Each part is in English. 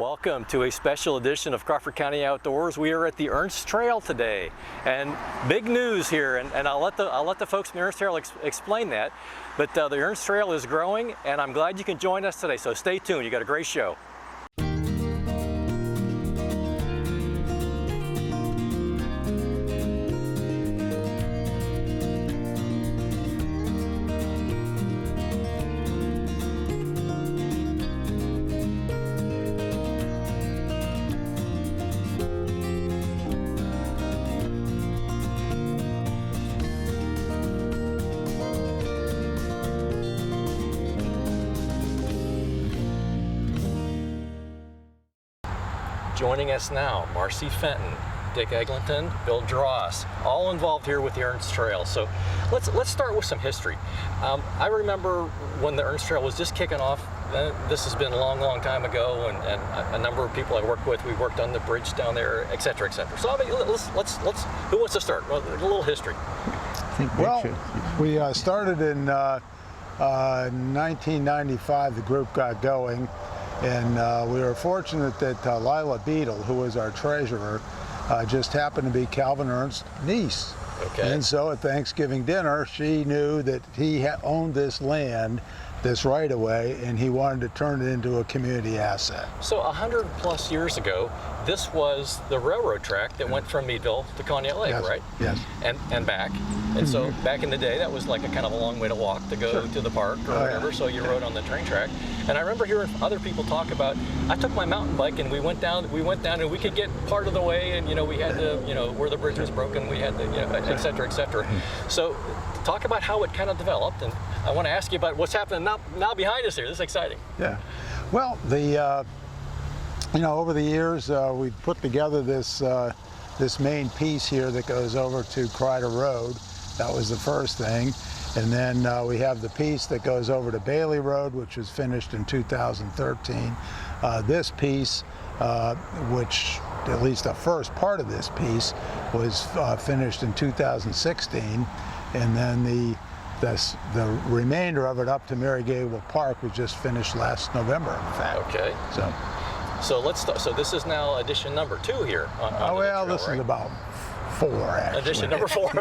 Welcome to a special edition of Crawford County Outdoors. We are at the Ernst Trail today, and big news here. And I'll let the folks from the Ernst Trail explain that. But the Ernst Trail is growing, and I'm glad you can join us today. So stay tuned. You got a great show. Joining us now, Marcy Fenton, Dick Eglinton, Bill Dross, all involved here with the Ernst Trail. So let's start with some history. I remember when the Ernst Trail was just kicking off. This has been a long time ago, and a number of people I worked with. We worked on the bridge down there, et cetera, et cetera. So I mean, let's. Who wants to start? Well, a little history. Well, we started in 1995. The group got going. And we were fortunate that Lila Beadle, who was our treasurer, just happened to be Calvin Ernst's niece. Okay. And so at Thanksgiving dinner, she knew that he owned this land, this right-of-way, and he wanted to turn it into a community asset. So 100+ years ago, this was the railroad track that went from Meadville to Conneaut Lake, Yes. right? Yes. And back. And so back in the day, that was like a kind of a long way to walk to go to the park or whatever, so you rode on the train track. And I remember hearing other people talk about, I took my mountain bike and we went down and we could get part of the way, and we had to, where the bridge was broken, we had to, et cetera, et cetera. So talk about how it kind of developed, and I want to ask you about what's happening now behind us here. This is exciting. Yeah. Well, the over the years, we put together this main piece here that goes over to Crider Road. That was the first thing. And then we have the piece that goes over to Bailey Road, which was finished in 2013. This piece, which at least the first part of this piece, was finished in 2016. And then the remainder of it up to Mary Gable Park was just finished last November, in fact. Okay. So let's start. So this is now edition number 2 here. This is about 4, actually. Edition number 4.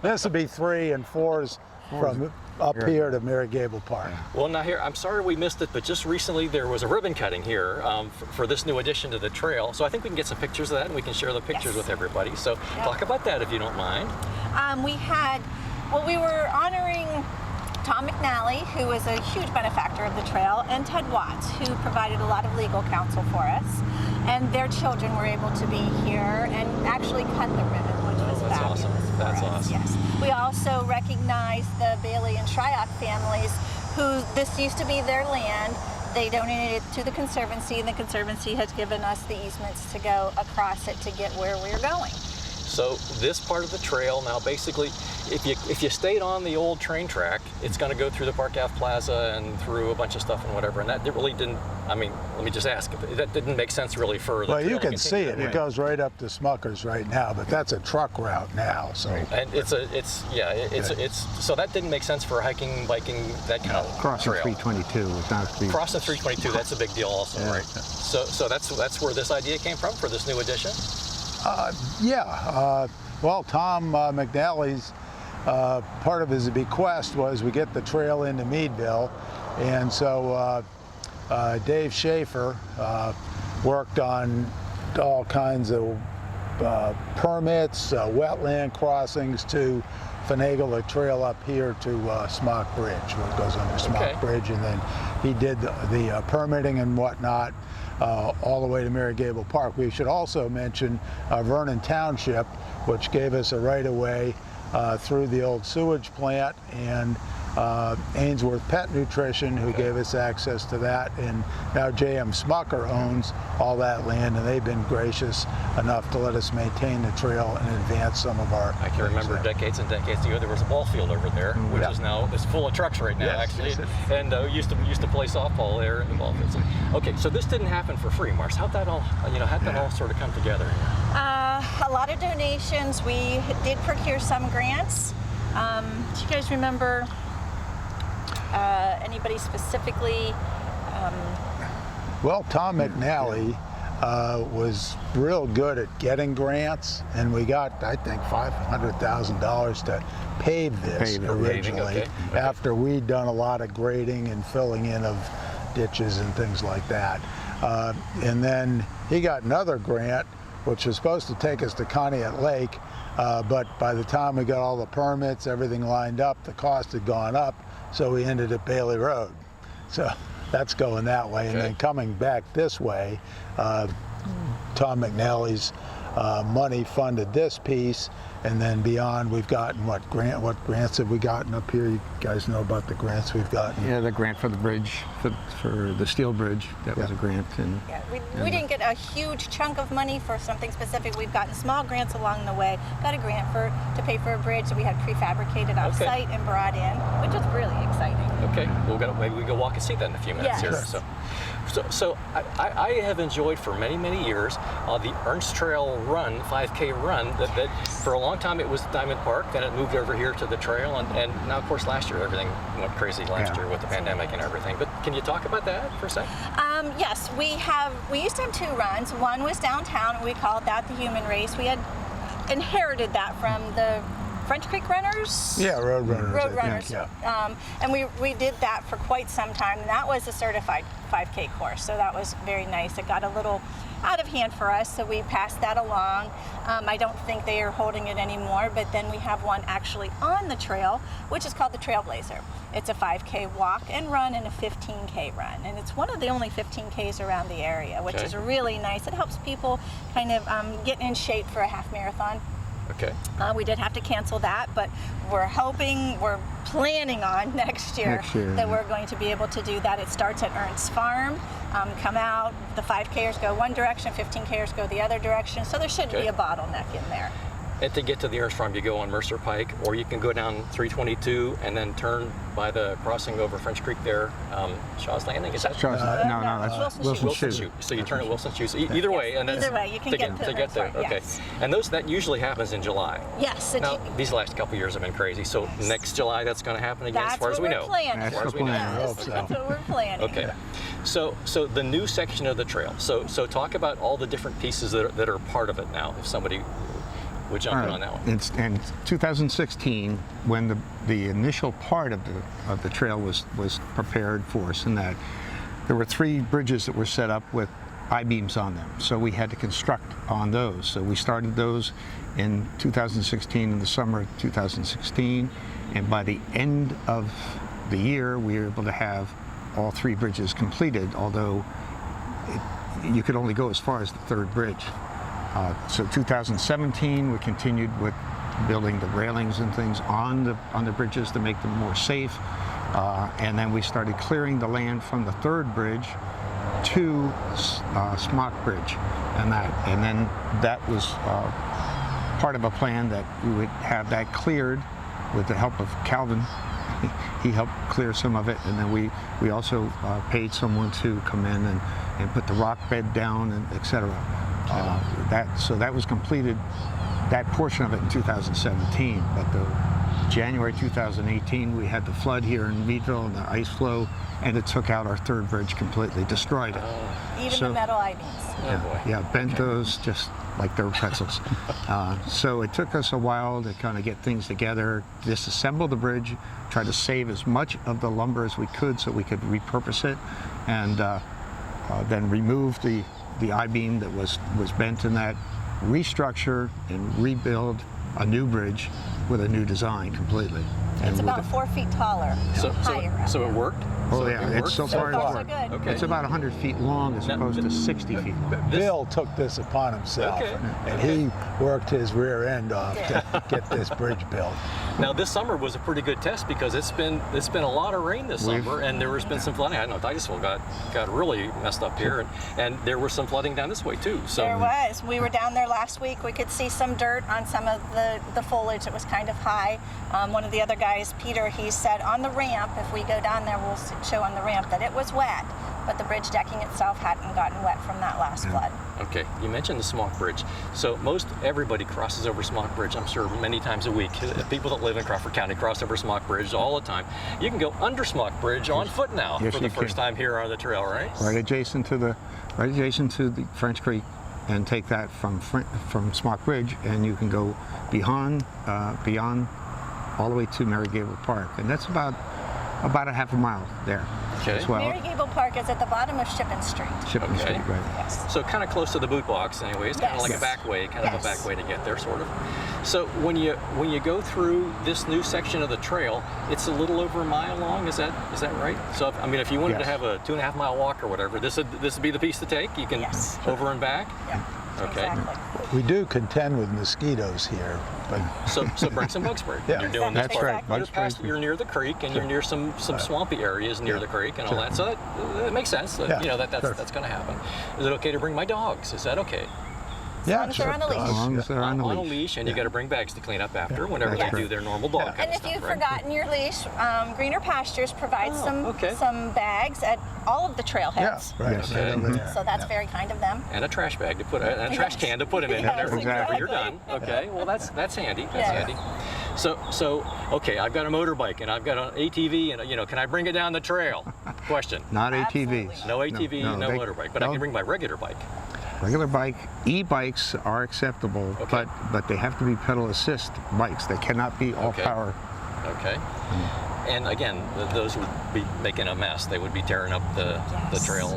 This would be 3, and 4 is from up here to Mary Gable Park. Well, now here, I'm sorry we missed it, but just recently there was a ribbon cutting here for this new addition to the trail. So I think we can get some pictures of that, and we can share the pictures with everybody. So talk about that if you don't mind. We were honoring Tom McNally, who was a huge benefactor of the trail, and Ted Watts, who provided a lot of legal counsel for us. And their children were able to be here and actually cut the ribbon, which was fabulous. Awesome. That's awesome. Yes. We also recognized the Bailey and Shryock families, who this used to be their land. They donated it to the Conservancy, and the Conservancy has given us the easements to go across it to get where we're going. So this part of the trail now, basically, if you stayed on the old train track, it's going to go through the Park Ave Plaza and through a bunch of stuff and whatever. And that really didn't. I mean, let me just ask. That didn't make sense really for the. Well, you can see it. It goes right up to Smucker's right now, but that's a truck route now. So. And so that didn't make sense for hiking, biking, that kind of Crossing trail. 322 was not Crossing 322. That's a big deal, also, right? So that's where this idea came from for this new edition. Well, Tom McNally's part of his bequest was we get the trail into Meadville, and so Dave Schaefer worked on all kinds of permits, wetland crossings to finagle the trail up here to Smok Bridge, where it goes under Smok Bridge, and then he did the permitting and whatnot. All the way to Mary Gable Park. We should also mention Vernon Township, which gave us a right-of-way through the old sewage plant, and Ainsworth Pet Nutrition, who gave us access to that, and now J.M. Smucker owns all that land, and they've been gracious enough to let us maintain the trail and advance some of our. I can remember decades and decades ago there was a ball field over there, which is now it's full of trucks right now, actually, and used to play softball there in the ball field. So, okay, so this didn't happen for free, Mars. How'd that all all sort of come together? A lot of donations. We did procure some grants. Do you guys remember anybody specifically Well, Tom McNally was real good at getting grants, and we got, I think, $500,000 to pave this originally, after we'd done a lot of grading and filling in of ditches and things like that. And then he got another grant, which was supposed to take us to Conneaut Lake, but by the time we got all the permits, everything lined up, the cost had gone up, so we ended at Bailey Road. So that's going that way. And then coming back this way, Tom McNally's money funded this piece, and then beyond we've gotten what grants have we gotten up here? You guys know about the grants we've gotten? Yeah, the grant for the bridge, for the steel bridge, that was a grant. And we didn't get a huge chunk of money for something specific. We've gotten small grants along the way. Got a grant to pay for a bridge that we had prefabricated on site and brought in, which was really exciting. Okay, maybe we can go walk and see that in a few minutes here. So I have enjoyed for many years the Ernst Trail run, 5K run, that for a long time it was Diamond Park, then it moved over here to the trail, and now of course last year everything went crazy last year with the pandemic and everything. But can you talk about that for a second? Yes, we used to have two runs. One was downtown, and we called that the Human Race. We had inherited that from the French Creek Runners? Yeah, Road Runners. Road Runners. Think, yeah. And we did that for quite some time, and that was a certified 5K course, so that was very nice. It got a little out of hand for us, so we passed that along. I don't think they are holding it anymore, but then we have one actually on the trail, which is called the Trailblazer. It's a 5K walk and run and a 15K run, and it's one of the only 15Ks around the area, which is really nice. It helps people kind of get in shape for a half marathon. Okay. We did have to cancel that, but we're planning on next year that we're going to be able to do that. It starts at Ernst Farm, come out, the 5Kers go one direction, 15Kers go the other direction, so there shouldn't be a bottleneck in there. And to get to the Ernst Farm, you go on Mercer Pike, or you can go down 322 and then turn by the crossing over French Creek there, Shaw's Landing. Is that? No, that's Wilson Chute. So you turn at Wilson Chute. Either way, and either way, you can get there. Okay. Yes. And that usually happens in July. Yes. Now these last couple years have been crazy. So next July, that's going to happen again, as far as we know. That's what we're planning. Okay. So the new section of the trail. So talk about all the different pieces that are part of it now. If somebody would jump in on that one. In 2016, when the initial part of the trail was prepared for us, in that there were 3 bridges that were set up with I-beams on them, so we had to construct on those. So we started those in 2016, in the summer of 2016, and by the end of the year, we were able to have all 3 bridges completed, although you could only go as far as the 3rd bridge. So 2017, we continued with building the railings and things on the bridges to make them more safe, and then we started clearing the land from the 3rd bridge to Smok Bridge, and then that was part of a plan that we would have that cleared with the help of Calvin. He helped clear some of it, and then we also paid someone to come in and put the rock bed down, and etc. So that was completed, that portion of it, in 2017. But the January 2018, we had the flood here in Meadville and the ice flow, and it took out our 3rd bridge completely, destroyed it. Even the metal I-beams. Yeah, bent those just like they were pretzels. So it took us a while to kind of get things together, disassemble the bridge, try to save as much of the lumber as we could so we could repurpose it, and then remove the I-beam that was bent in that, restructure and rebuild a new bridge with a new design completely. It's about 4 feet taller, higher. So it worked? Oh yeah, it's so far so good. Okay. It's about 100 feet long as opposed to 60 feet long. Bill took this upon himself, and he worked his rear end off to get this bridge built. Now this summer was a pretty good test because it's been a lot of rain this summer, and there has been some flooding. I know Titusville got really messed up here, and there was some flooding down this way too. So there was. We were down there last week. We could see some dirt on some of the foliage that was kind of high. One of the other guys, Peter, he said on the ramp, if we go down there, we'll show on the ramp that it was wet, but the bridge decking itself hadn't gotten wet from that last flood. Okay, you mentioned the Smok Bridge. So everybody crosses over Smok Bridge, I'm sure, many times a week. People that live in Crawford County cross over Smok Bridge all the time. You can go under Smok Bridge on foot now Yes, for the you first can. time here on the trail, right? Right adjacent to the French Creek, and take that from Smok Bridge, and you can go beyond all the way to Mary Gable Park, and that's about a half a mile there. Okay. As well. Mary Gable Park is at the bottom of Shippen Street. Shipping Okay. Street, right. Yes. So kind of close to the boot box anyways, kind of Yes. like a back way, kind of a Yes. back way to get there, sort of. So when you go through this new section of the trail, it's a little over a mile long, is that right? So if you wanted to Yes. have a 2.5 mile walk or whatever, this would be the piece to take? You can Yes. over and back? Yeah. Okay. Exactly. We do contend with mosquitoes here, but So bring some bug spray. Yeah. You're doing this That's part. right, bug You're, spray. you're near the creek, and you're near some swampy areas near the creek and all that. So that makes sense. That, Yeah, that's sure. going to happen. Is it okay to bring my dogs? Is that okay? yeah, long as they're on a leash. As long as they're on the On a leash. leash, and you got to bring bags to clean up after whenever That's they do right. their normal dog kind And of if stuff, you've right? forgotten your leash, Greener Pastures provides okay. some bags at all of the yeah, trailheads. right, Yes. right over there. So that's Yeah. very kind of them. And a trash bag to put, and a trash Yes. can to put them in Yes, whenever, exactly. you're done. Okay, well that's handy. That's Yes. handy. So okay, I've got a motorbike and I've got an ATV, and can I bring it down the trail? Question. Not Absolutely. ATVs. No ATV, no they- motorbike, but I no, can bring my regular bike. regular bike. E-bikes are acceptable, Okay. but they have to be pedal assist bikes. They cannot be all Okay. power. Okay. And again, those would be making a mess. They would be tearing up the Yes. trail.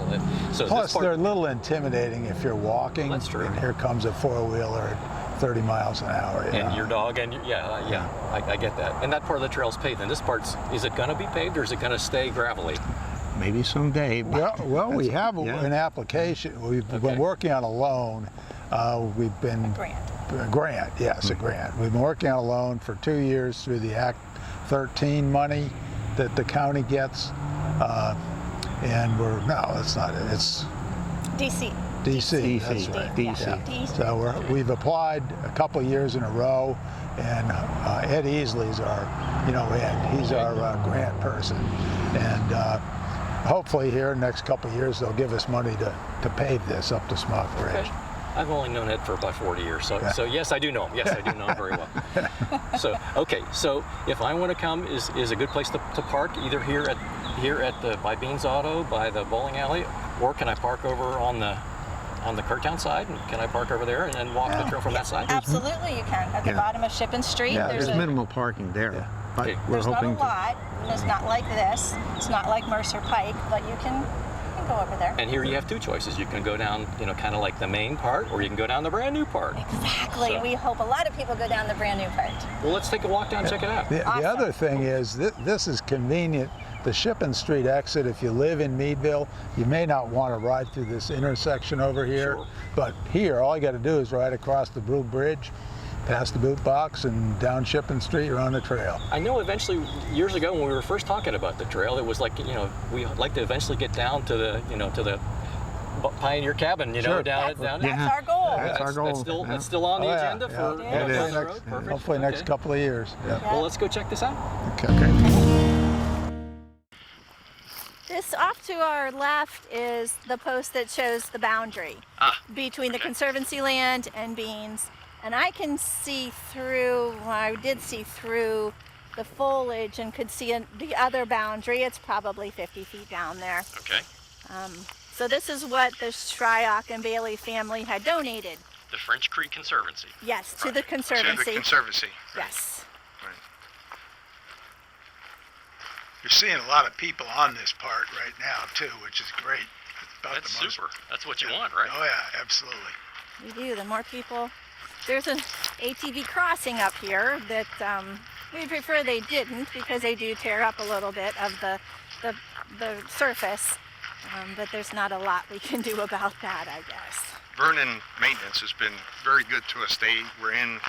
So Plus, this part, they're a little intimidating if you're walking, That's true. and here comes a four-wheeler at 30 miles an hour. Yeah. and your dog, and I get that. And that part of the trail's paved. And this part's, is it going to be paved or is it going to stay gravelly? Maybe someday. But Well, we have yeah. an application. We've Okay. been working on a loan. We've been Grant. a grant, yes, a grant. We've been working on a loan for 2 years through the Act 13 money that the county gets, and it's not it. It's DC. DC. That's right. DC. Yeah. Yeah. So we've applied a couple of years in a row, and Ed Easley's Ed. He's our grant person, and hopefully here in the next couple of years they'll give us money to pave this up to Smok Bridge. Okay. I've only known Ed for about 40 years, so yes, I do know him. Yes, I do know him very well. So if I want to come, is a good place to park either here at by Beans Auto, by the bowling alley, or can I park over on the Kirktown side? And can I park over there and then walk the trail from that side? Absolutely, you can. At the Yeah. bottom of Shippen Street, Yeah, there's There's a minimal parking there, Yeah. but Okay. we're There's not a hoping to. lot. It's not like this. It's not like Mercer Pike, but you can go over there. And here you have two choices. You can go down, kind of like the main part, or you can go down the brand new part. Exactly. So- We hope a lot of people go down the brand new part. Well, let's take a walk down and check it out. The Awesome. other thing is this is convenient. The Shippen Street exit, if you live in Meadville, you may not want to ride through this intersection over here. Sure. But here, all you got to do is ride across the Blue Bridge, past the boot box, and down Shippen Street, you're on the trail. I know eventually, years ago when we were first talking about the trail, it was like, we'd like to eventually get down to the Pioneer Cabin, Sure. down it. That's Yeah. our goal. That's our goal. That's still on the Oh, yeah, agenda yeah. for It down is. the road. Perfect. Hopefully next Okay. couple of years. Yeah. Well, let's go check this out. This off to our left is the post that shows the boundary between the Conservancy land and Beans. And I can see through, I did see through the foliage and could see the other boundary. It's probably 50 feet down there. Okay. So this is what the Shryock-Bailey family had donated. The French Creek Conservancy. Yes, to the Conservancy. To the Conservancy. Yes. Right. You're seeing a lot of people on this part right now too, which is great. It's about That's the most. super. That's what you want, right? Oh yeah, absolutely. We do. The more people. There's an ATV crossing up here that we prefer they didn't because they do tear up a little bit of the surface. But there's not a lot we can do about that, I guess. Vernon Maintenance has been very good to us. They were in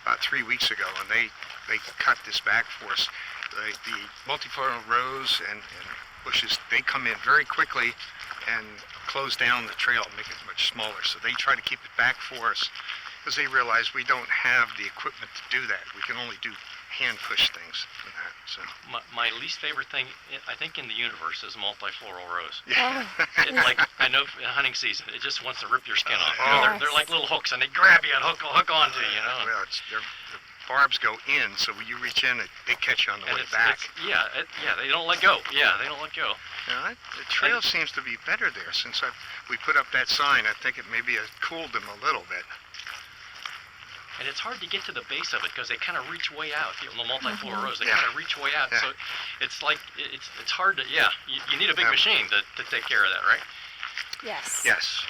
about 3 weeks ago, and they cut this back for us. The multiflora rows and bushes, they come in very quickly and close down the trail, make it much smaller. So they try to keep it back for us because they realize we don't have the equipment to do that. We can only do hand push things and that. So My least favorite thing, I think, in the universe is multifloral rows. yeah. It, like, I know in hunting season, it just wants to rip your skin off. You know, Yes. they're like little hooks, and they grab you and hook onto you, you know. Well, the barbs go in, so when you reach in, they catch you on the And way back. they don't let go. Yeah, they don't let go. Yeah, the trail seems to be better there since we put up that sign. I think it maybe has cooled them a little bit. And it's hard to get to the base of it because they kind of reach way out. You know, the multifloral rows, they Yeah. kind of reach way out. Yeah. So it's like, it's hard to, you need a big Yeah. machine to take care of that, right? Yes. Yes.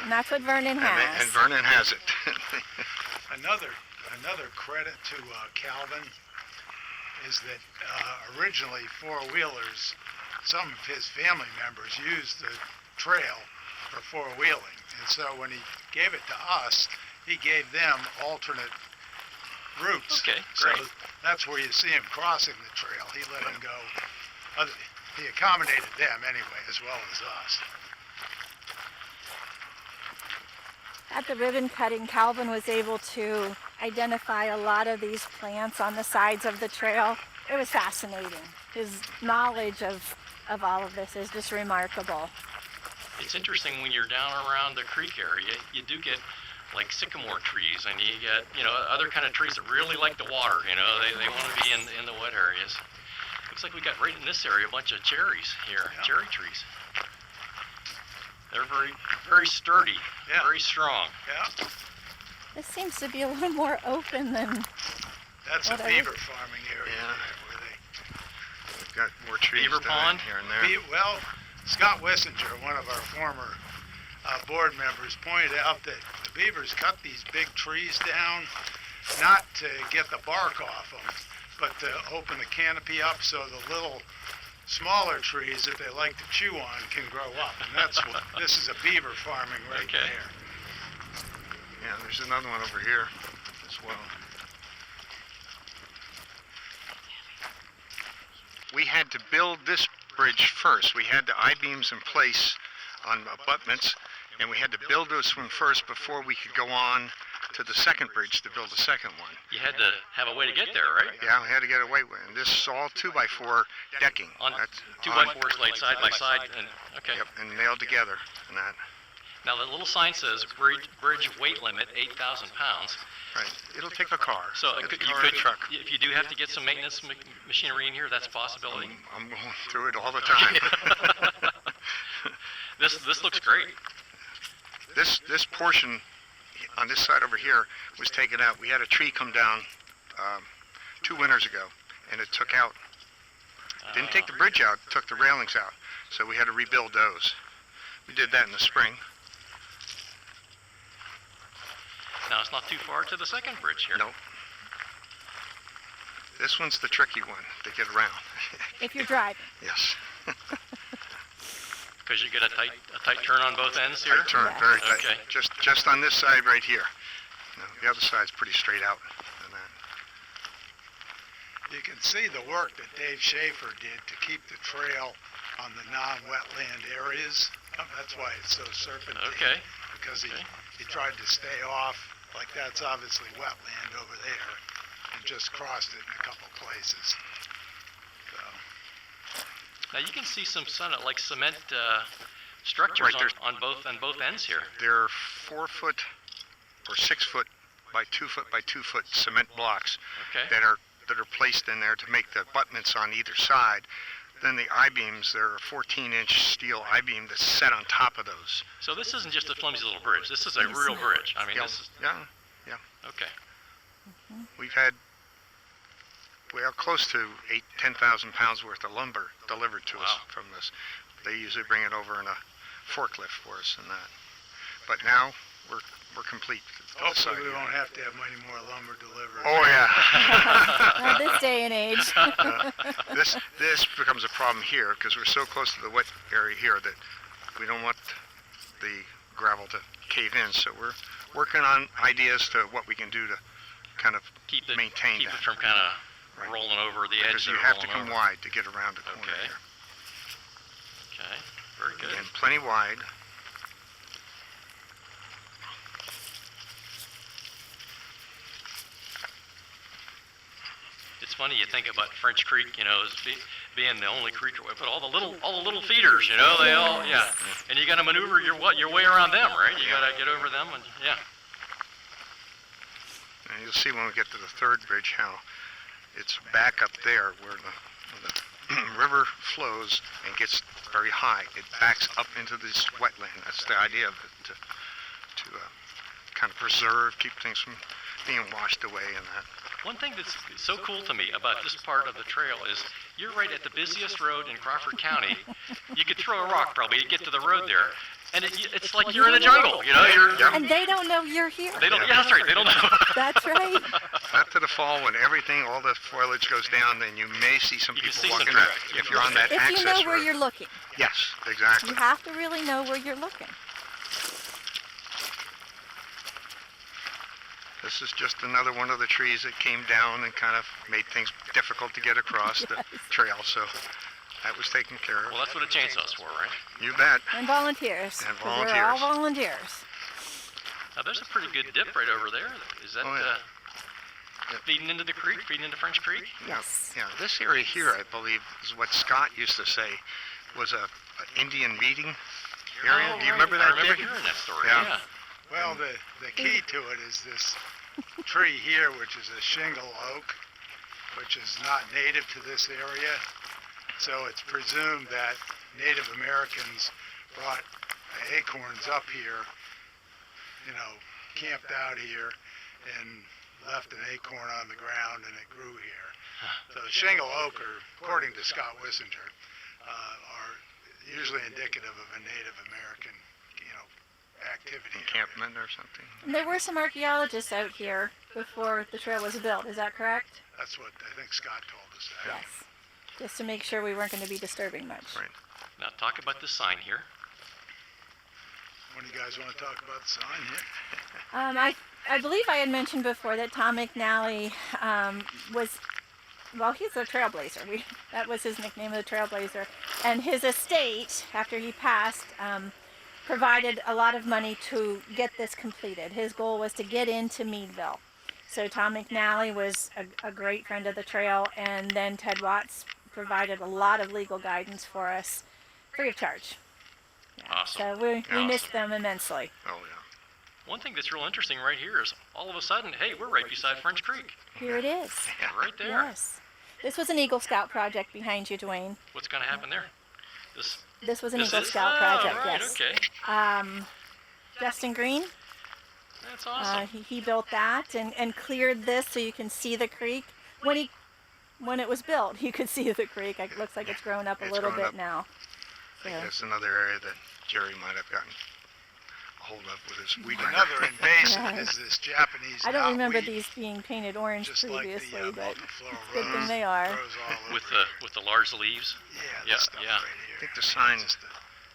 And that's what Vernon has. And Vernon has it. Another credit to Calvin is that originally four-wheelers, some of his family members used the trail for four-wheeling. And so when he gave it to us, he gave them alternate routes. Okay, So great. that's where you see him crossing the trail. He let them go. He accommodated them anyway, as well as us. At the ribbon cutting, Calvin was able to identify a lot of these plants on the sides of the trail. It was fascinating. His knowledge of all of this is just remarkable. It's interesting when you're down around the creek area, you do get like sycamore trees, and you get, you know, other kind of trees that really like the water, you know, they want to be in the wet areas. Looks like we got right in this area a bunch of cherries here, cherry trees. They're very, very sturdy, Yeah. very strong. Yeah, This seems to be a little more open than that's Whatever. a beaver farming area. Yeah. Where they We've got more trees Beaver down pond? here and there. Well, Scott Wissinger, one of our former board members, pointed out that the beavers cut these big trees down not to get the bark off them, but to open the canopy up so the little smaller trees that they like to chew on can grow up. And that's what this is, a beaver farming right Okay. there. Yeah, there's another one over here as well. We had to build this bridge first. We had the I-beams in place on abutments, and we had to build this one first before we could go on to the second bridge to build the second one. You had to have a way to get there, right? Yeah, we had to get away with it. And this is all 2x4 decking. On That's 2x4s laid side by side, and okay. Yep, and nailed together and that. Now the little sign says bridge weight limit 8,000 pounds. Right. It'll take a car. So It's you a car, could, truck. if you do have to get some maintenance machinery in here, that's a possibility. I'm going through it all the time. This looks great. This portion on this side over here was taken out. We had a tree come down 2 winters ago, and it took out. Didn't take the bridge out, took the railings out. So we had to rebuild those. We did that in the spring. Now it's not too far to the second bridge here. Nope. This one's the tricky one to get around. if you're driving. Yes. Because you get a tight turn on both ends here. Tight turn, Yeah. very tight. Okay. Just on this side right here. No, the other side's pretty straight out. And that. You can see the work that Dave Schaefer did to keep the trail on the non-wetland areas. That's why it's so serpentine. Okay. Because Okay. he tried to stay off, like that's obviously wetland over there, and just crossed it in a couple places. So, Now you can see some like cement structures Right, there's- on both ends here. There are 4 foot or 6 foot by 2 foot by 2 foot cement blocks Okay. that are placed in there to make the abutments on either side. Then the I-beams, there are 14-inch steel I-beam that's set on top of those. So this isn't just a flimsy little bridge. This is a real bridge. I mean, Yeah, this is yeah. okay. We've had, well, close to 10,000 pounds worth of lumber delivered to us Wow. from this. They usually bring it over in a forklift for us and that. But now we're complete. hopefully we won't have to have any more lumber delivered. Oh yeah. Not this day and age. This becomes a problem here because we're so close to the wet area here that we don't want the gravel to cave in. So we're working on ideas to what we can do to kind of Keep maintain it that. from kind of Right. rolling over the edge. Because you there, have to rolling come over. wide to get around the corner Okay. here. Okay. Very good. Again, plenty wide. It's funny you think about French Creek, you know, as being the only creek, but all the little feeders, you know, they all, yeah. And you got to maneuver your way around them, right? You got to get over them, and yeah. And you'll see when we get to the third bridge how it's back up there where the river flows and gets very high. It backs up into this wetland. That's the idea of it, to kind of preserve, keep things from being washed away and that. One thing that's so cool to me about this part of the trail is you're right at the busiest road in Crawford County. You could throw a rock probably to get to the road there, and it's like you're in the jungle, you know. And they don't know you're here. They don't. Yeah, that's right. They don't know. That's right. After the fall, when everything, all the foliage goes down, then you may see some people see some walking traffic. if you're on that If access you know where road. you're looking. Yes, exactly. You have to really know where you're looking. This is just another one of the trees that came down and kind of made things difficult to get across the trail, so that was taken care of. Well, that's what a chainsaw's for, right? You bet. And volunteers. And 'cause we're all volunteers. volunteers. Now, there's a pretty good dip right over there. Is that Oh, yeah. feeding into the creek, feeding into French Creek? Yes. Yeah, this area here, I believe, is what Scott used to say was a Indian meeting area. Oh, Do you right. remember that, I remember Dick? hearing that story, Yeah. yeah. Well, the key to it is this tree here, which is a shingle oak, which is not native to this area. So it's presumed that Native Americans brought acorns up here, you know, camped out here, and left an acorn on the ground, and it grew here. So the shingle oak, or according to Scott Wissinger, are usually indicative of a Native American, you know, activity. Encampment or something. And there were some archaeologists out here before the trail was built. Is that correct? That's what I think Scott told us. That. Yes. Just to make sure we weren't going to be disturbing much. Right. Now, talk about this sign here. When do you guys want to talk about the sign here? I believe I had mentioned before that Tom McNally was, well, he's a Trailblazer. That was his nickname, the Trailblazer. And his estate, after he passed, provided a lot of money to get this completed. His goal was to get into Meadville. So Tom McNally was a great friend of the trail, and then Ted Watts provided a lot of legal guidance for us, free of charge. Yeah. Awesome. So we missed them immensely. Oh, yeah. One thing that's real interesting right here is all of a sudden, hey, we're right beside French Creek. Here it is. Yeah, right there. Yes. This was an Eagle Scout project behind you, Duane. What's going to happen there? This was an This Eagle is? Scout Oh, project, right, yes. okay. Justin Green, That's awesome. he built that and cleared this so you can see the creek. When it was built, you could see the creek. It looks like it's grown up a It's little grown bit up. now. I think that's another area that Jerry might have gotten a hold of with his weed whacker. Another invasive Yeah. is this Japanese I don't remember knotweed, these being painted orange just like previously, the but multiflora good thing rose they are. grows all with over. the large leaves. Yeah, Yeah, this stuff yeah. right here. I think the sign,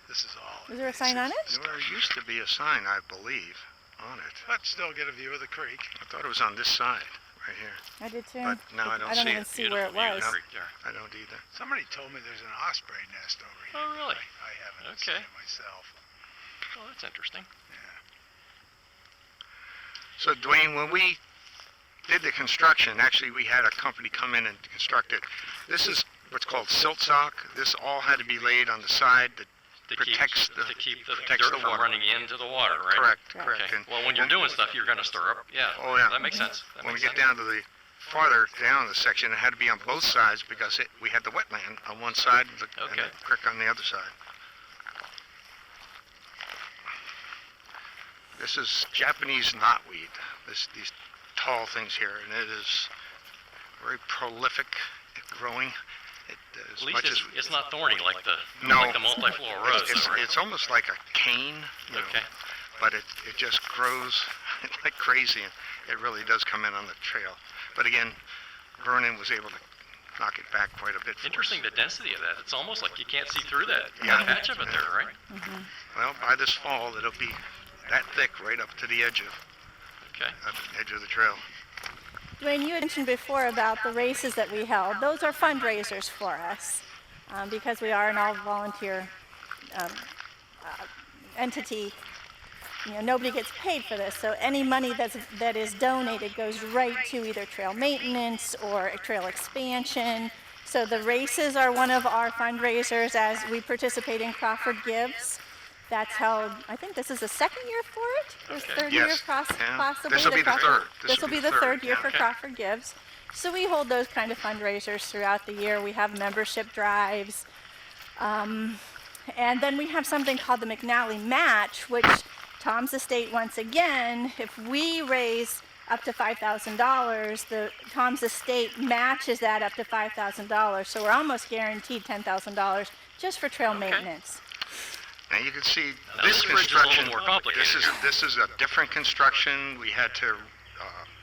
This is all. Is there a sign on it? there used to be a sign, I believe, on it. But still get a view of the creek. I thought it was on this side, right here. I did too. But now I don't see even it. see where it Beautiful was. view of the creek there. I don't either. Somebody told me there's an osprey nest over here. Oh, really? I haven't Okay. seen it myself. Oh, that's interesting. So Duane, when we did the construction, actually we had a company come in and construct it. This is what's called silt sock. This all had to be laid on the side that protects the dirt from water. running into the water, right? Correct, Right. correct. Okay. And Well, when you're doing stuff, you're going to stir up. Yeah. Oh, yeah. That makes sense. when we get down to the farther down the section, it had to be on both sides because we had the wetland on one side and the Okay. creek on the other side. This is Japanese knotweed. These tall things here, and it is very prolific at growing. At least it's not thorny like the No. like the multiflora rose. It's, though, right? it's almost like a cane, you know, Okay. but it just grows like crazy, and it really does come in on the trail. But again, Vernon was able to knock it back quite a bit for Interesting, us. the density of that. It's almost like you can't see through that Yeah. patch of it there, right? Well, by this fall, it'll be that thick right up to the edge of Okay. the trail. Duane, you had mentioned before about the races that we held. Those are fundraisers for us because we are an all-volunteer entity. nobody gets paid for this, so any money that is donated goes right to either trail maintenance or trail expansion. So the races are one of our fundraisers as we participate in Crawford Gives. That's held, I think this is the second year for it, or third year Yes. possibly. This will be the Crawford- third. This will be the third year for Okay. Crawford Gives. So we hold those kind of fundraisers throughout the year. We have membership drives. And then we have something called the McNally Match, which Tom's Estate, once again, if we raise up to $5,000, the Tom's Estate matches that up to $5,000. So we're almost guaranteed $10,000 just for trail maintenance. Now you can see Now, this this bridge is a little construction. more complicated. This is a different construction. We had to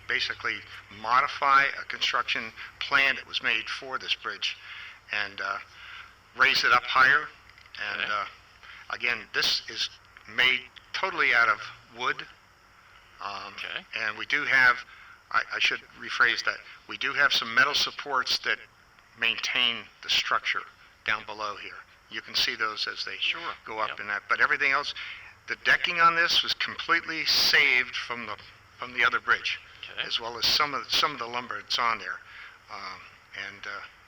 basically modify a construction plan that was made for this bridge and raise it up higher. And Okay. again, this is made totally out of wood. Okay. And we do have, I should rephrase that, we do have some metal supports that maintain the structure down below here. You can see those as they Sure, go up yep. in that. But everything else, the decking on this was completely saved from the other bridge, Okay. as well as some of the lumber that's on there.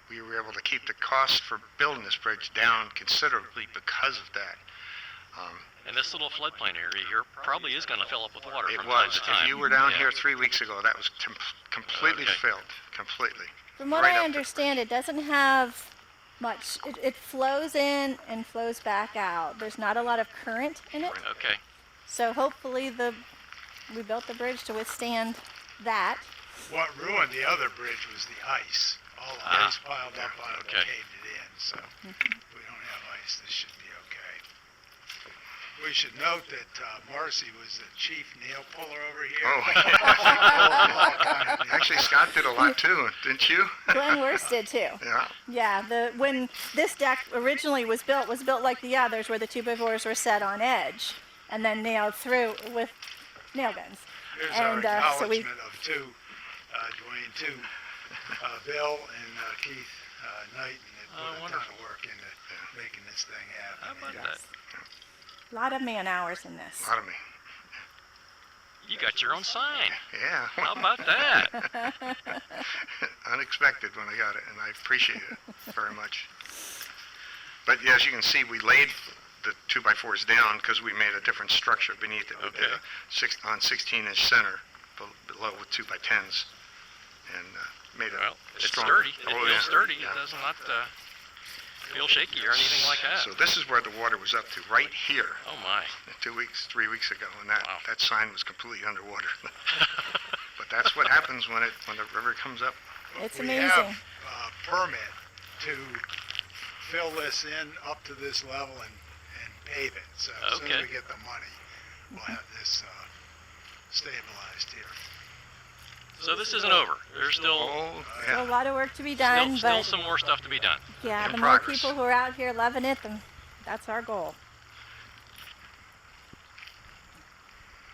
We were able to keep the cost for building this bridge down considerably because of that. And this little floodplain area here probably is going to fill up with water It from time was. to time. If you were down Yeah. here 3 weeks ago, that was completely Okay. filled, completely. From what Right I up to- understand, it doesn't have much. It flows in and flows back out. There's not a lot of current in it. Okay. So hopefully we built the bridge to withstand that. What ruined the other bridge was the ice. All the ice piled up on it okay. and caved it in. So if we don't have ice, this should be okay. We should note that Marcy was the chief nail puller over here. Oh, actually, Scott did a lot too, didn't you? Glenn Worst did too. Yeah. Yeah, when this deck originally was built like the others, where the 2x4s were set on edge and then nailed through with nail guns. Here's And, our so we- acknowledgement of Duane, Bill and Keith Knighton that put a ton of wonderful. work into making this thing How happen. about And, that? A lot of man hours in this. A lot of me. You got your own sign. Yeah. How about that? Unexpected when I got it, and I appreciate it very much. But yeah, as you can see, we laid the 2x4s down because we made a different structure beneath it. We did Okay. on 16-inch center below with 2x10s, and made it Well, it's stronger. sturdy. It Oh, feels yeah. sturdy. Yeah. It does not feel shaky or anything like that. So this is where the water was up to, right here, Oh my. 3 weeks ago, and that Wow. that sign was completely underwater. But that's what happens when the river comes up. It's we amazing. have a permit to fill this in up to this level and pave it. So as soon Okay. as we get the money, we'll have this stabilized here. So this isn't over. There's still Oh, Still a yeah. lot of work to be done, still but some more stuff to be done. yeah, in the more progress. people who are out here loving it, that's our goal.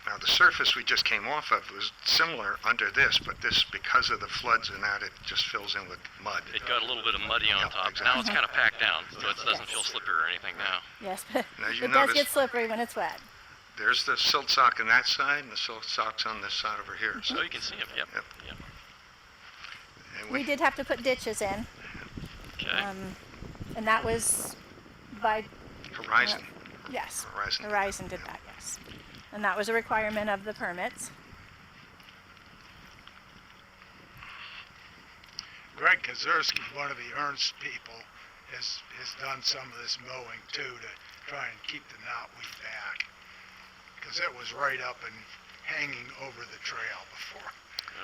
Now the surface we just came off of was similar under this, but this, because of the floods and that, it just fills in with mud. It got a little bit of muddy on Yeah, top. exactly. Now it's kind of packed down, so it doesn't feel slippery or anything now. Yes, but Now, you it does notice- get slippery when it's wet. There's the silt sock on that side and the silt socks on this side over here. So you can see them. Yep. Yep. Yep. And We did have to put ditches in, Okay. and that was by, Horizon. yes, Horizon. Horizon did that, yes. And that was a requirement of the permits. Greg Kazurski, one of the Ernst people, has done some of this mowing too to try and keep the knotweed back. Because it was right up and hanging over the trail before.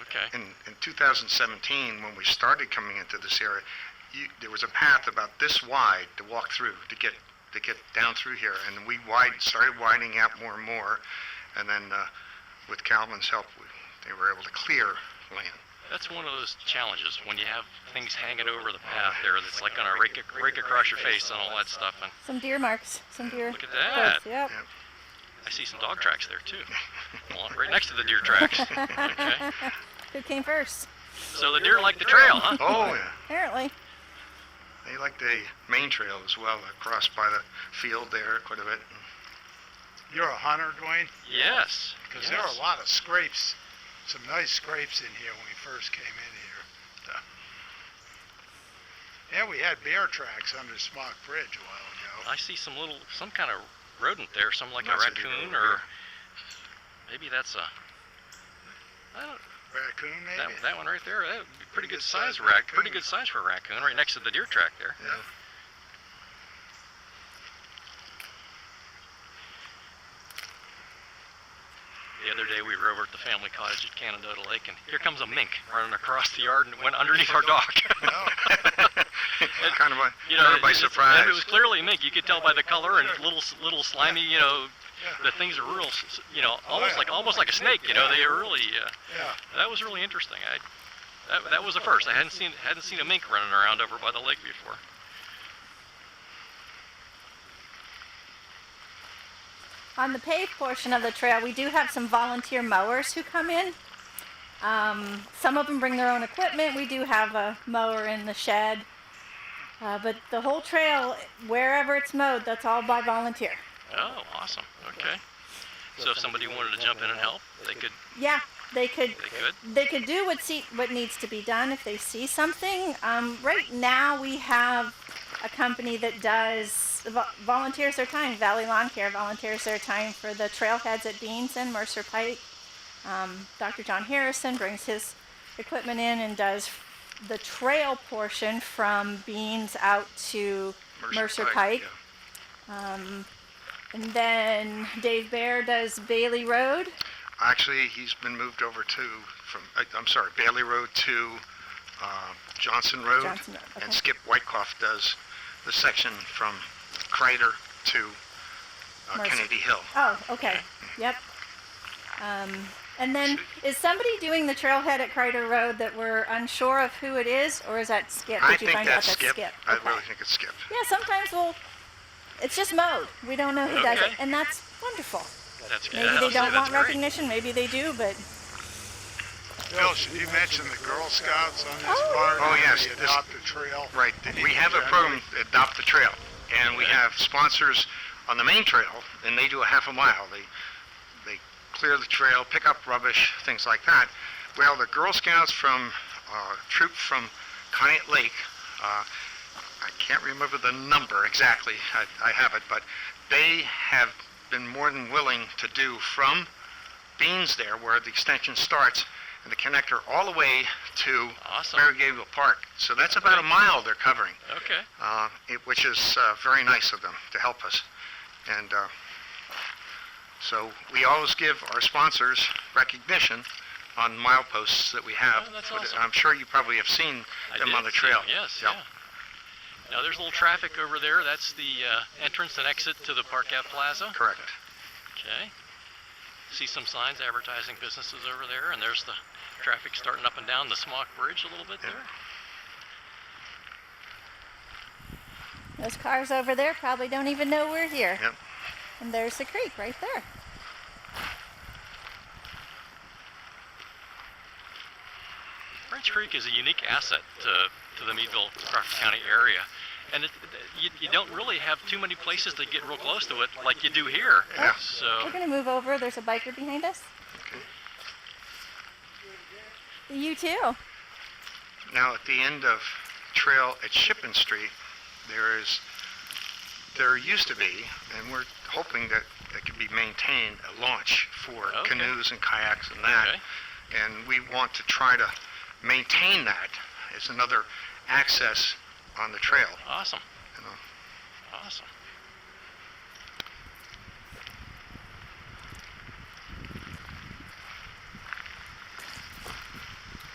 Okay. In 2017, when we started coming into this area, there was a path about this wide to walk through to get down through here, and we started widening out more and more, and then with Calvin's help, they were able to clear land. That's one of those challenges when you have things hanging over the path there that's like gonna rake across your face and all that stuff. And Some deer marks, some deer. Look at that. hoofs, Yep. Yeah. I see some dog tracks there too. Well, right next to the deer tracks. Okay. Who came first? So the deer like the trail, huh? Oh yeah, Apparently. they like the main trail as well, across by the field there quite a bit. You're a hunter, Duane? Yes. Because there are a lot of scrapes, some nice scrapes in here when we first came in here. Yeah, we had bear tracks under Smok Bridge a while ago. I see some kind of rodent there, some like a That's a raccoon, deer, or maybe that's a. I don't. Raccoon, maybe? That one right there, that would be pretty good size raccoon. Pretty good size for a raccoon, right next to the deer track there. Yeah. The other day we were over at the family cottage at Canandaigua Lake, and here comes a mink running across the yard and went underneath our dock. Kind of by surprise. And it was clearly a mink. You could tell by the color and little slimy. The things are real. Almost like a snake. They are really. That was really interesting. That was a first. I hadn't seen a mink running around over by the lake before. On the paved portion of the trail, we do have some volunteer mowers who come in. Some of them bring their own equipment. We do have a mower in the shed. But the whole trail, wherever it's mowed, that's all by volunteer. Oh, awesome. Okay. So if somebody wanted to jump in and help, they could. Yeah, they could. They could. They could do what needs to be done if they see something. Right now, we have a company that volunteers their time. Valley Lawn Care volunteers their time for the trailheads at Beans and Mercer Pike. Dr. John Harrison brings his equipment in and does the trail portion from Beans out to Mercer Pike. Yeah. And then Dave Bear does Bailey Road. Actually, he's been moved over Bailey Road to Johnson Road. Okay. And Skip Whitecoff does the section from Crider to Kennedy Hill. Oh, okay. Yep. And then, is somebody doing the trailhead at Crider Road that we're unsure of who it is, or is that Skip? I Did you think find out that's that's Skip. Skip? I Okay. really think it's Skip. Yeah, sometimes it's just mowed. We don't know who does it, Okay. and that's wonderful. That's good. Maybe they don't That's want great. recognition, maybe they do, but Phil, should you mention the Girl Scouts on this Oh, part? Oh, yes, The this- Adopt a Trail. Right. We have a program, Adopt the Trail, and we have sponsors on the main trail, and they do a half a mile. They clear the trail, pick up rubbish, things like that. Well, the Girl Scouts from troop from Conneaut Lake, I can't remember the number exactly. I have it, but they have been more than willing to do from Beans there, where the extension starts, and the connector all the way to Awesome. Mary Gabriel Park. So that's about a mile they're covering, Okay. which is very nice of them to help us. And so we always give our sponsors recognition on mileposts that we have. Oh, that's awesome. I'm sure you probably have seen I them did on the see trail. them, yes. Yeah. Yeah. Now there's a little traffic over there. That's the entrance and exit to the Park Ave Plaza. Correct. Okay. See some signs advertising businesses over there, and there's the traffic starting up and down the Smok Bridge a little bit Yeah. there. those cars over there probably don't even know we're here. Yep. And there's the creek right there. French Creek is a unique asset to the Meadville, Crawford County area. And you don't really have too many places to get real close to it like you do here. Yeah. So, We're going to move over. There's a biker behind us. Okay. You too. Now at the end of trail at Shippen Street, there used to be, and we're hoping that it can be maintained, a launch for Okay. canoes and kayaks and that. Okay. And we want to try to maintain that as another access on the trail. awesome. You know. Awesome.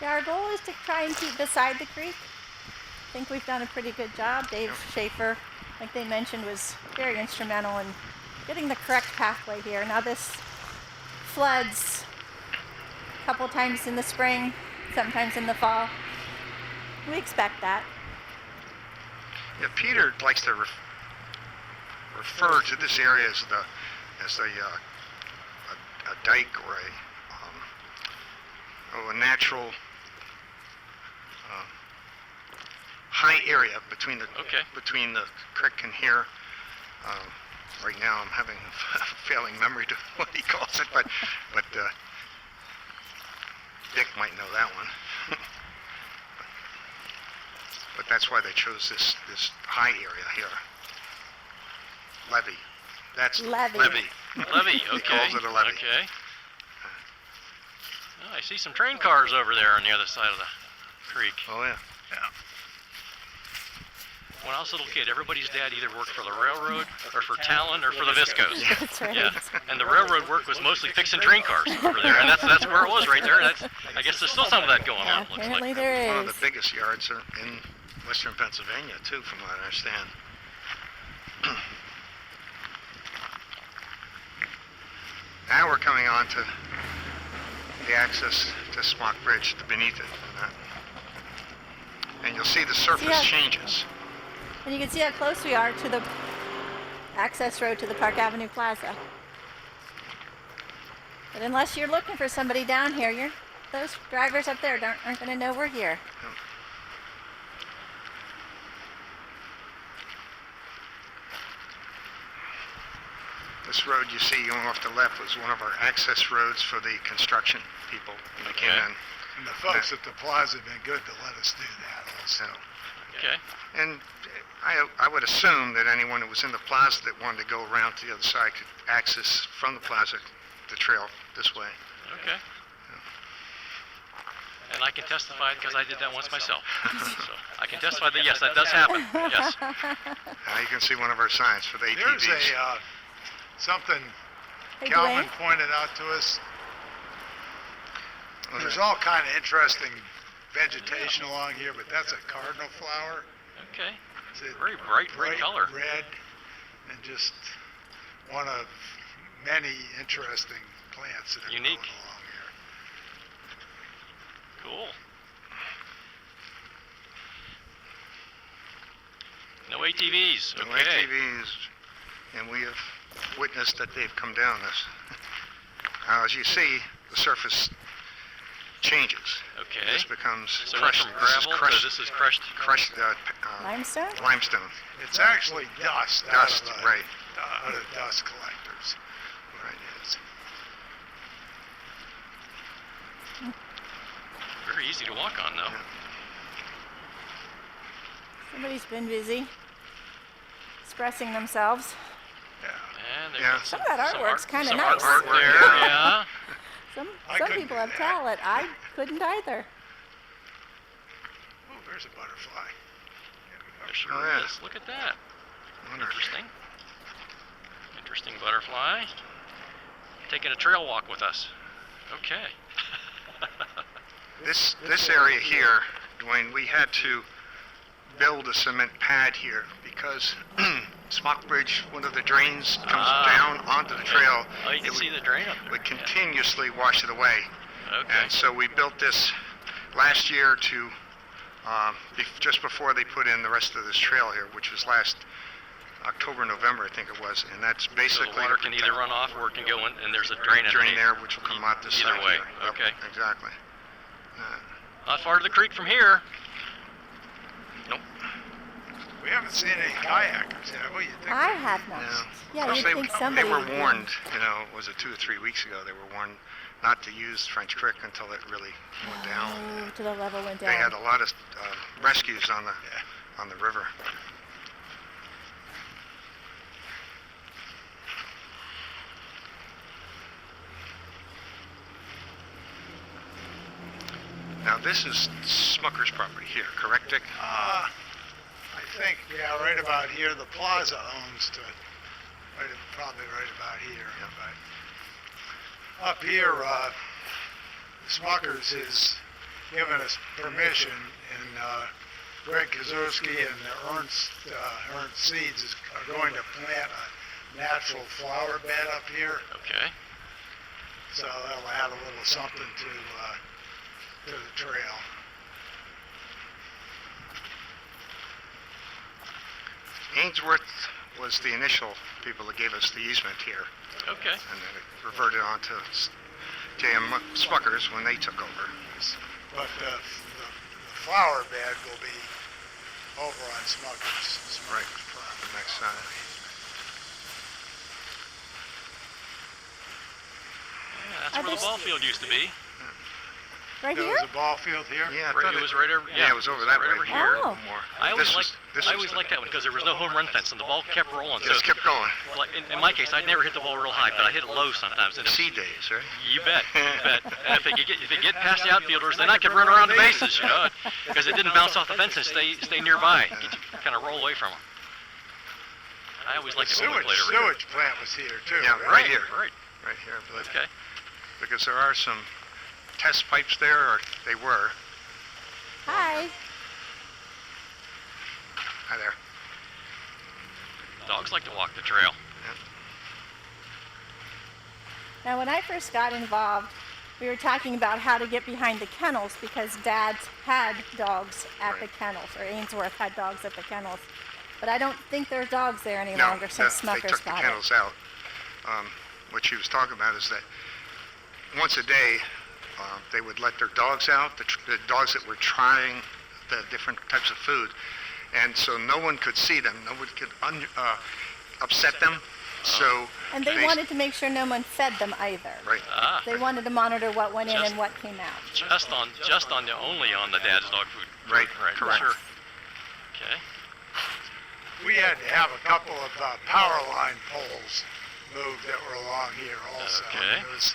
Yeah, our goal is to try and keep beside the creek. I think we've done a pretty good job. Dave Schaefer, like they mentioned, was very instrumental in getting the correct pathway here. Now this floods a couple times in the spring, sometimes in the fall. We expect that. Yeah, Peter likes to refer to this area as a dike or a natural high area between the Okay. creek and here. right now I'm having a failing memory to what he calls it, but Dick might know that one. But that's why they chose this high area here. Levee. That's Levee. Levee, He okay. calls it a levee. Okay. Oh, I see some train cars over there on the other side of the creek. Oh yeah. When I was a little kid, everybody's dad either worked for the railroad or for Talon or for the Viscos. That's right. Yeah, and the railroad work was mostly fixing train cars over there, and that's where it was right there. I guess there's still some of that going on. Looks Apparently like. there One of is. the biggest yards are in western Pennsylvania too, from what I understand. Now we're coming on to the access to Smok Bridge, beneath it. And you'll see the surface Yeah. changes. And you can see how close we are to the access road to the Park Avenue Plaza. But unless you're looking for somebody down here, those drivers up there aren't going to know we're here. This road you see going off the left was one of our access roads for the construction people when they came Okay. in. And the folks at the plaza have been good to let us do that also. Okay. And I would assume that anyone that was in the plaza that wanted to go around to the other side could access from the plaza the trail this way. Okay. And I can testify because I did that once myself. So I can testify that yes, that does happen. Yes. Now you can see one of our signs for the ATVs. There's something Hey, Calvin Duane. pointed out to us. There's all kind of interesting vegetation along here, but that's a cardinal flower. Okay. It's a Very bright color. Red, and just one of many interesting plants that are Unique. growing along here. Cool. No ATVs. No Okay. ATVs, and we have witnessed that they've come down this. Now, as you see, the surface changes. Okay. This becomes So it went crushed. from gravel to this is crushed. crushed Limestone? limestone. It's actually dust. Dust, out of, right. Out of dust collectors. Right. It's, Very easy to walk on, though. Somebody's been busy expressing themselves. And there's Yeah. Some of that artwork's kind of some nice. artwork Artwork, there. yeah. Yeah. Some I couldn't people do have that. talent. I couldn't either. oh, there's a butterfly. There sure Oh, yeah. is. Look at that. Wonderful. Interesting. Interesting butterfly. Taking a trail walk with us. Okay. This area here, Duane, we had to build a cement pad here because Smok Bridge, one of the drains comes down onto the trail. Oh, you can It see the drain up there. would continuously wash it away. Okay. And so we built this last year to, just before they put in the rest of this trail here, which was last October, November, I think it was. And that's So basically the water can either run off or it can go in, and there's a drain drain underneath. there, which will come out this Either side way, here. Yep, okay. exactly. Not far to the creek from here. Nope. We haven't seen any kayakers, have we? You think I have not. Yeah. Yeah, Plus you'd they, think somebody they were would be. warned, was it 2 or 3 weeks ago, they were warned not to use French Creek until it really went down. Oh, to the level went They down. had a lot of rescues on the river. Now this is Smucker's property here, correct, Dick? I think, yeah, right about here, the plaza owns probably right about here. But up here, Smucker's has given us permission, and Greg Kazurski and Ernst Seeds are going to plant a natural flower bed up here, Okay. so that'll add a little something to the trail. Ainsworth was the initial people that gave us the easement here, Okay. and then it reverted on to J.M. Smucker's when they took over. But the flower bed will be over on Smucker's Right. property. The next side. That's where the ball field used to be. Right There here? was a ball field here? Yeah, I Right, thought it was right over. Yeah, it was over that right way. over here. Oh. More. I always This liked that one because there was no home run fence and the ball kept rolling. Just kept going. Like in my case, I'd never hit the ball real high, but I hit it low sometimes. And C days, right? you bet, you bet. And if it get past the outfielders, then I could run around the bases, because it didn't bounce off the fence and stay nearby. You kind of roll away from them. I always liked it when we played over here. Sewage plant was here too. Yeah, right here. Right. Right here, I believe. Okay. Because there are some test pipes there, or they were. Hi. Hi there. Dogs like to walk the trail. Now, when I first got involved, we were talking about how to get behind the kennels because Dad had dogs at the kennels, or Ainsworth had dogs at the kennels. But I don't think there are dogs there any longer since they Smuckers took the got it. kennels out. What she was talking about is that once a day, they would let their dogs out, the dogs that were trying the different types of food, and so no one could see them, no one could upset them. So And they wanted to make sure no one fed them either. Right. Ah, They wanted to monitor what went in Just- and what came out. only on the dad's dog food. Right, Right. correct. Sure. Okay. We had to have a couple of power line poles moved that were along here also. Okay. It was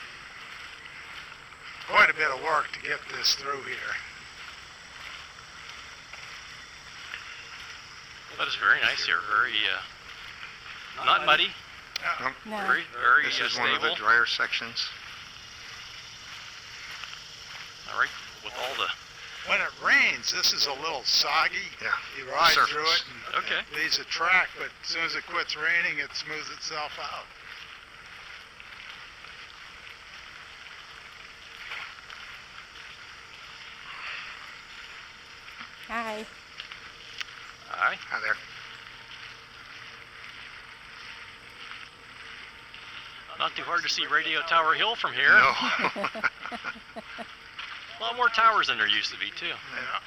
quite a bit of work to get this through here. That is very nice here. Very not muddy. No. Very This is stable. one of the drier sections. All right. With all the. When it rains, this is a little soggy. Yeah, You ride surface. through it and Okay. it leaves a track, but as soon as it quits raining, it smooths itself out. Hi. Hi. Hi there. Not too hard to see Radio Tower Hill from here. No. A lot more towers than there used to be too. Yeah.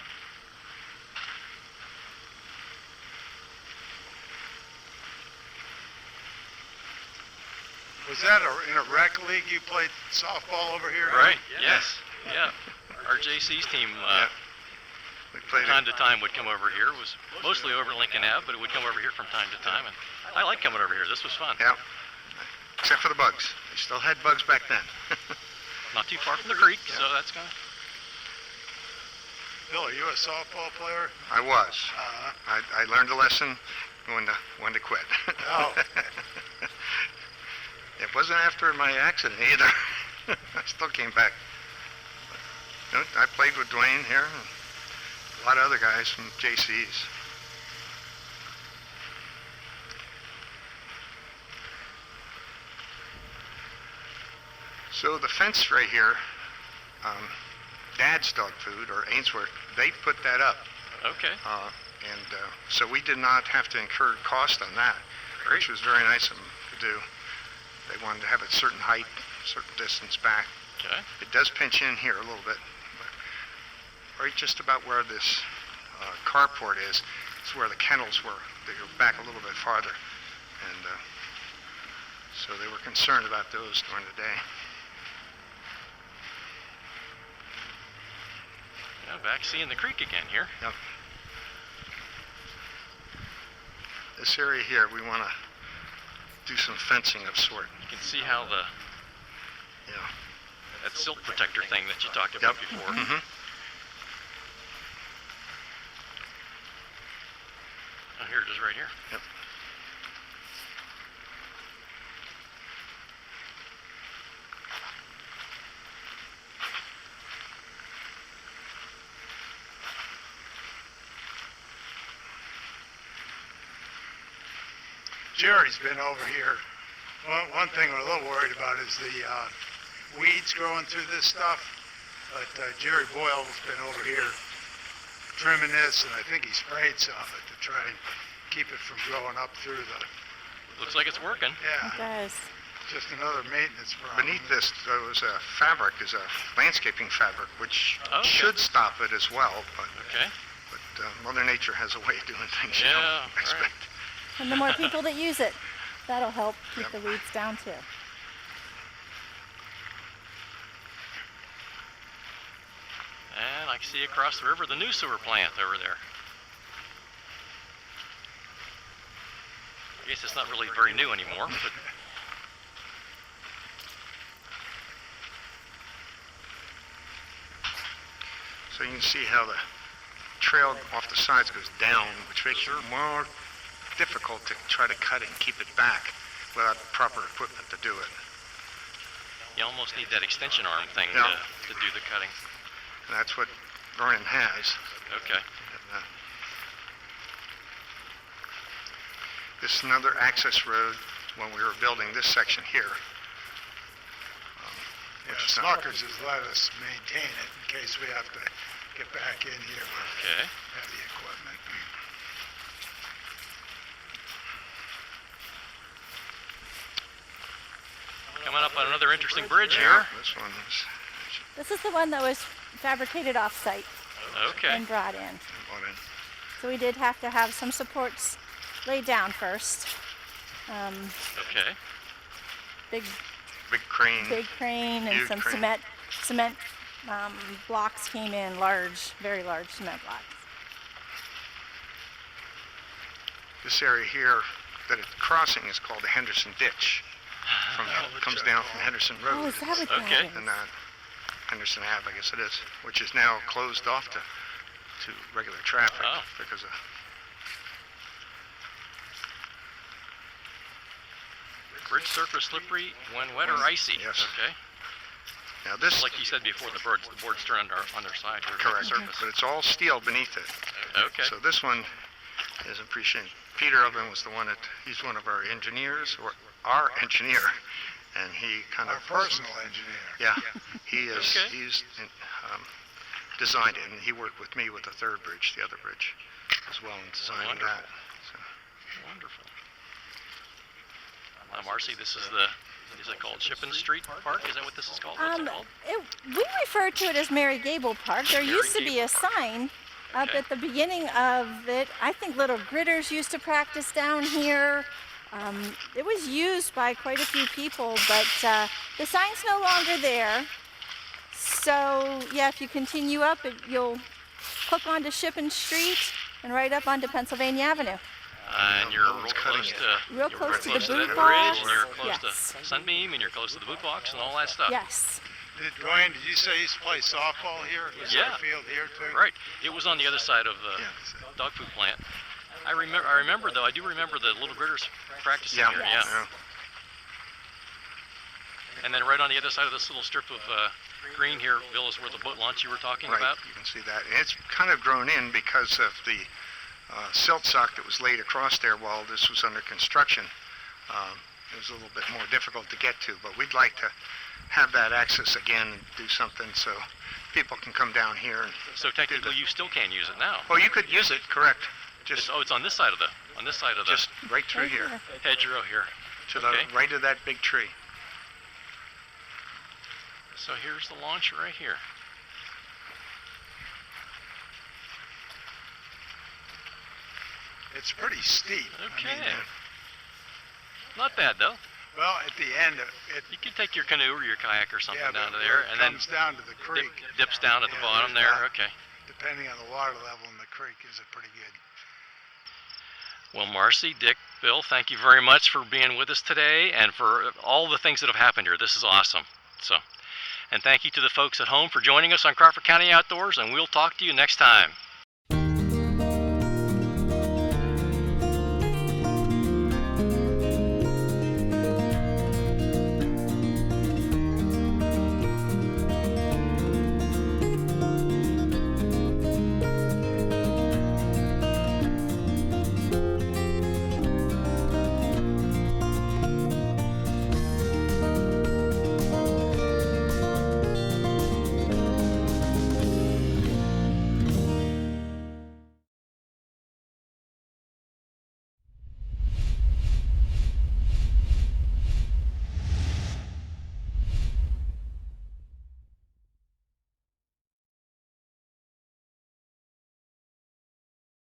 Was that in a rec league you played softball over here? Right. Yes. Yeah. Our JC's team, We played time to time, would come over here. It was mostly over Lincoln Ave, but it would come over here from time to time. And I like coming over here. This was fun. Yeah. Except for the bugs. They still had bugs back then. Not too far from the creek, so that's kind of. Bill, are you a softball player? I was. Uh, I learned a lesson when to quit. Oh. It wasn't after my accident either. I still came back. But, I played with Duane here and a lot of other guys from JC's. So the fence right here, Dad's Dog Food, or Ainsworth, they put that up. Okay. So we did not have to incur cost on that, Great. which was very nice of them to do. They wanted to have it certain height, certain distance back. Okay. It does pinch in here a little bit, but right just about where this carport is where the kennels were. They go back a little bit farther, and so they were concerned about those during the day. Yeah, back seeing the creek again here. Yep. This area here, we want to do some fencing of sort. You can see how that silt protector thing that you talked about before. Mm-hmm. Oh, here it is right here. Yep. Jerry's been over here. One thing we're a little worried about is the weeds growing through this stuff. But Jerry Boyle's been over here trimming this, and I think he sprayed some of it to try and keep it from growing up through the. Looks like it's working. It Yeah, does. just another maintenance problem. Beneath this, there was a fabric, is a landscaping fabric, which Okay. should stop it as well. But Okay. Mother Nature has a way of doing things you Yeah, don't expect. And the more people that use it, that'll help keep the weeds down too. And I can see across the river the new sewer plant over there. I guess it's not really very new anymore, but So you can see how the trail off the sides goes down, which makes it more difficult to try to cut it and keep it back without proper equipment to do it. you almost need that extension arm thing Yeah. to do the cutting. And that's what Vernon has. Okay. And, this is another access road when we were building this section here. Smuckers has let us maintain it in case we have to get back in here with Okay. heavy equipment. Coming up on another interesting bridge Yeah, here. this one is This is the one that was fabricated off-site Okay. and brought in. brought in. So we did have to have some supports laid down first. Okay. Big Big crane. crane and Huge some crane. cement blocks came in, large, very large cement blocks. This area here that it's crossing is called the Henderson Ditch. Comes down from Henderson Road. Oh, is that what Okay. that is? And Henderson Ave, I guess it is, which is now closed off to regular traffic Oh. because of Bridge surface slippery when wet or icy. Yes. Okay. now this. Like you said before, the boards turn on their side here. Correct, Surface. but it's all steel beneath it. Okay. So this one is appreciated. Peter Oven was the one he's one of our engineers, or our engineer, and he kind of Personal engineer. Yeah, he is. Okay. He's designed it, and he worked with me with the third bridge, the other bridge, as well, in designing Wonderful. that. So, Wonderful. Marcy, this is it called Shippen Street Park? Is that what this is called? What's it called? We refer to it as Mary Gable Park. There Mary used to be Gable a sign up Okay. at the beginning of it. I think little gritters used to practice down here. It was used by quite a few people, but the sign's no longer there. So yeah, if you continue up, you'll hook onto Shippen Street and right up onto Pennsylvania Avenue. And you're no real one's close cutting to Real close to the that boot bridge, box. and you're close Yes. to Sunbeam, and you're close to the boot box, and all that stuff. Yes. Duane, did you say he used to play softball here? Is there Yeah. a field here too? Right. It was on the other side of the Yeah. dog food plant. I remember though. I do remember the little gritters practicing yeah, here. Yes. Yeah. And then right on the other side of this little strip of green here, Bill, is where the boat launch you were talking Right, about. you can see that. And it's kind of grown in because of the silt sock that was laid across there while this was under construction. It was a little bit more difficult to get to, but we'd like to have that access again and do something so people can come down here. And So technically, you still can use it now. oh, you could use it, correct? Just It's on this side of the just right through Right here, here. hedgerow here. to Okay. the right of that big tree. So here's the launch right here. It's pretty steep. Okay. I mean, Not bad though. well, at the end, it You could take your canoe or your kayak or something yeah, down but to there, it and then comes down to the creek. dips down at the Yeah, bottom there's there. that. Okay. Depending on the water level in the creek, is it pretty good? Well, Marcy, Dick, Bill, thank you very much for being with us today and for all the things that have happened here. This is awesome. And thank you to the folks at home for joining us on Crawford County Outdoors, and we'll talk to you next time.